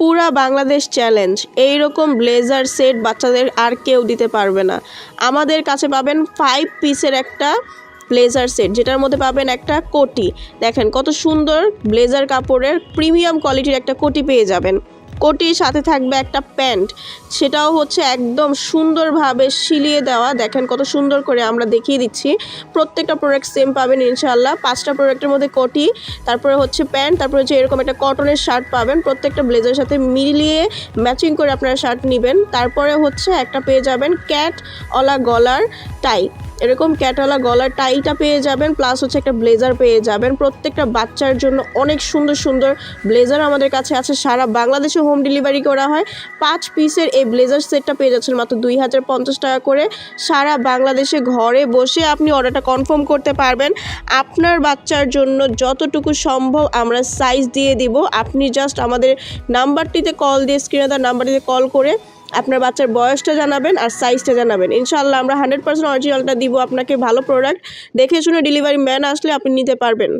পুরা বাংলাদেশ চ্যালেঞ্জ, এইরকম blazer set বাচ্চাদের আর কেউ দিতে পারবে না। আমাদের কাছে পাবেন 5 পিসের একটা ব্লেজার সেট, যেটার মধ্যে পাবেন একটা কোটি। দেখেন কত সুন্দর ব্লেজার কাপড়ের প্রিমিয়াম কোয়ালিটির একটা কোটি পেয়ে যাবেন। কোটির সাথে থাকবে একটা প্যান্ট, সেটাও হচ্ছে একদম সুন্দরভাবে সিলিয়ে দেওয়া। দেখেন কত সুন্দর করে আমরা দেখিয়ে দিচ্ছি। প্রত্যেকটা প্রোডাক্ট সেম পাবেন ইনশাআল্লাহ। 5টা প্রোডাক্টের মধ্যে কোটি, তারপরে হচ্ছে প্যান্ট, তারপরে হচ্ছে এরকম একটা কটনের শার্ট পাবেন। প্রত্যেকটা ব্লেজারের সাথে মিলিয়ে ম্যাচিং করে আপনারা শার্ট নেবেন। তারপরে হচ্ছে একটা পেয়ে যাবেন ক্যাটওয়ালা গলার টাই, এরকম ক্যাটওয়ালা গলার টাইটা পেয়ে যাবেন, প্লাস হচ্ছে একটা ব্লেজার পেয়ে যাবেন। প্রত্যেকটা বাচ্চার জন্য অনেক সুন্দর সুন্দর ব্লেজার আমাদের কাছে আছে। সারা বাংলাদেশে হোম ডেলিভারি করা হয়। 5 পিসের এই ব্লেজার সেটটা পেয়ে যাচ্ছেন মাত্র 2050 টাকা করে। সারা বাংলাদেশে ঘরে বসে আপনি অর্ডারটা কনফার্ম করতে পারবেন। আপনার বাচ্চার জন্য যতটুকু সম্ভব আমরা সাইজ দিয়ে দিব। আপনি জাস্ট আমাদের নাম্বারটিতে কল দিয়ে, স্ক্রিনে দেওয়া নাম্বারটিতে কল করে আপনার বাচ্চার বয়সটা জানাবেন আর সাইজটা জানাবেন। ইনশাআল্লাহ আমরা 100% অরিজিনালটা দিব আপনাকে। ভালো প্রোডাক্ট দেখে শুনে ডেলিভারি ম্যান আসলে আপনি নিতে পারবেন।